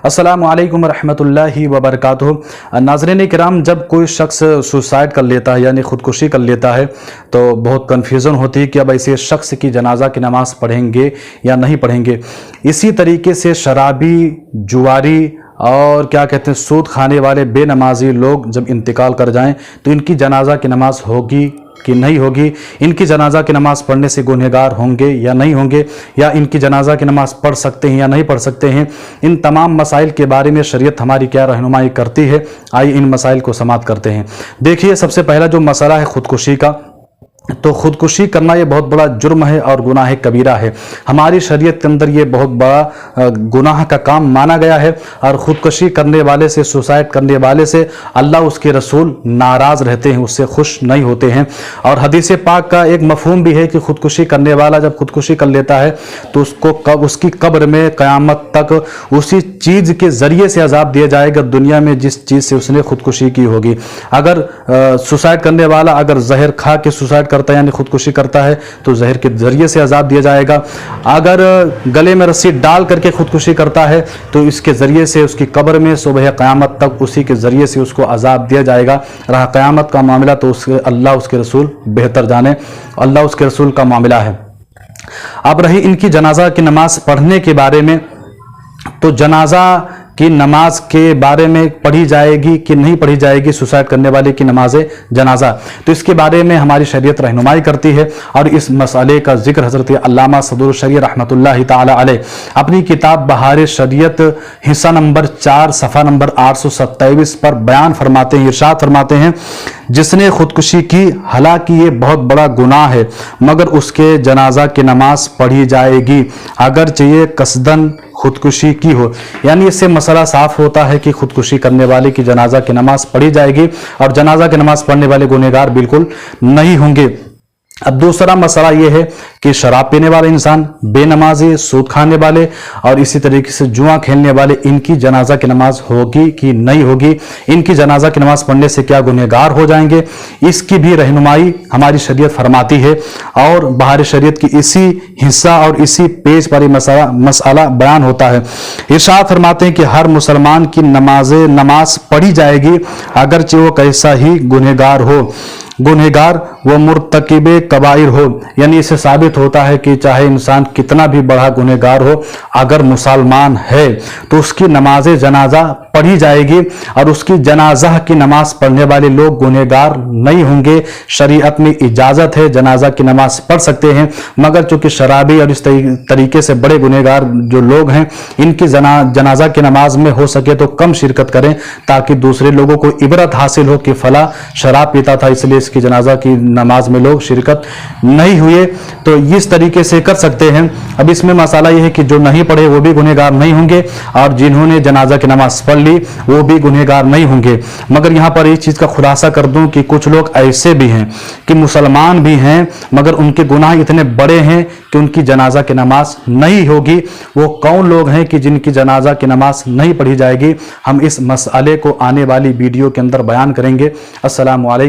अस्सलामु अलैकुम रहमतुल्लाहि व बरकातुहू। नाज़रीन किराम, जब कोई शख्स सुसाइड कर लेता है यानी ख़ुदकुशी कर लेता है तो बहुत कन्फ्यूज़न होती है कि अब ऐसे शख्स की जनाजा की नमाज़ पढ़ेंगे या नहीं पढ़ेंगे। इसी तरीके से शराबी, जुआरी और क्या कहते हैं सूद खाने वाले बेनमाजी लोग जब इंतकाल कर जाएं तो इनकी जनाजा की नमाज़ होगी कि नहीं होगी, इनकी जनाजा की नमाज़ पढ़ने से गुनहगार होंगे या नहीं होंगे, या इनकी जनाजा की नमाज़ पढ़ सकते हैं या नहीं पढ़ सकते हैं, इन तमाम मसाइल के बारे में शरीयत हमारी क्या रहनुमाई करती है। आइए इन मसाइल को समाअत करते हैं। देखिए, सबसे पहला जो मसला है ख़ुदकुशी का, तो ख़ुदकुशी करना ये बहुत बड़ा जुर्म है और गुनाह कबीरा है। हमारी शरीयत के अंदर ये बहुत बड़ा गुनाह का काम माना गया है और ख़ुदकुशी करने वाले से, सुसाइड करने वाले से अल्लाह उसके रसूल नाराज़ रहते हैं, उससे खुश नहीं होते हैं। और हदीस पाक का एक मफ़हूम भी है कि ख़ुदकुशी करने वाला जब ख़ुदकुशी कर लेता है तो उसको उसकी कब्र में क़यामत तक उसी चीज़ के ज़रिए से अज़ाब दिया जाएगा दुनिया में जिस चीज़ से उसने ख़ुदकुशी की होगी। अगर सुसाइड करने वाला अगर जहर खा के सुसाइड करता है यानी खुदकुशी करता है तो जहर के जरिए से अजाब दिया जाएगा। अगर गले में रस्सी डाल करके खुदकुशी करता है तो इसके जरिए से उसकी कब्र में सुबह क़यामत तक उसी के जरिए से उसको अजाब दिया जाएगा। रहा क़यामत का मामला तो उसके अल्लाह उसके रसूल बेहतर जाने, अल्लाह उसके रसूल का मामला है। अब रही इनकी जनाजा की नमाज पढ़ने के बारे में, तो जनाजा कि नमाज के बारे में पढ़ी जाएगी कि नहीं पढ़ी जाएगी सुसाइड करने वाले की नमाज जनाजा, तो इसके बारे में हमारी शरीयत रहनुमाई करती है। और इस मसले का जिक्र हज़रत अल्लामा सदरुल शरीअत रहमतुल्लाहि ताला अलैह अपनी किताब बहार शरीयत हिस्सा नंबर 4 सफ़ा नंबर 827 पर बयान फरमाते हैं, इरशाद फरमाते हैं, जिसने खुदकुशी की हालांकि ये बहुत बड़ा गुनाह है मगर उसके जनाजा की नमाज पढ़ी जाएगी अगर चाहिए कसदन खुदकुशी की हो। यानी इससे मसला साफ होता है कि खुदकुशी करने वाले की जनाजा की नमाज पढ़ी जाएगी और जनाजा की नमाज पढ़ने वाले गुनहगार बिल्कुल नहीं होंगे। अब दूसरा मसला यह है कि शराब पीने वाले इंसान, बेनमाजी, सूद खाने वाले और इसी तरीके से जुआ खेलने वाले, इनकी जनाजा की नमाज होगी कि नहीं होगी, इनकी जनाजा की नमाज पढ़ने से क्या गुनहगार हो जाएंगे, इसकी भी रहनुमाई हमारी शरीयत फरमाती है। और बहार शरीयत की इसी हिस्सा और इसी पेज पर मसला बयान होता है। इरशाद फरमाते हैं कि हर मुसलमान की नमाज पढ़ी जाएगी अगरचे वो कैसा ही गुनहगार हो। गुनहगार वो मुर्तकिबे कबाइर हो, यानी इससे साबित होता है कि चाहे इंसान कितना भी बड़ा गुनहगार हो, अगर मुसलमान है तो उसकी नमाज जनाजा पढ़ी जाएगी और उसकी जनाजा की नमाज पढ़ने वाले लोग गुनहगार नहीं होंगे। शरीयत में इजाज़त है, जनाजा की नमाज पढ़ सकते हैं, मगर चूंकि शराबी और इस तरीके से बड़े गुनहगार जो लोग हैं इनकी जनाजा की नमाज में हो सके तो कम शिरकत करें ताकि दूसरे लोगों को इबरत हासिल हो कि फला शराब पीता था इसलिए इसकी जनाजा की नमाज में लोग शिरकत नहीं हुए, तो इस तरीके से कर सकते हैं। अब इसमें मसाला यह है कि जो नहीं पढ़े वो भी गुनहगार नहीं होंगे और जिन्होंने जनाजा की नमाज पढ़ ली वो भी गुनहगार नहीं होंगे। मगर यहाँ पर एक चीज का खुलासा कर दूं कि कुछ लोग ऐसे भी हैं कि मुसलमान भी हैं मगर उनके गुनाह इतने बड़े हैं कि उनकी जनाजा की नमाज नहीं होगी। वो कौन लोग हैं कि जिनकी जनाजा की नमाज नहीं पढ़ी जाएगी, हम इस मसले को आने वाली वीडियो के अंदर बयान करेंगे। अस्सलामु अलैकुम।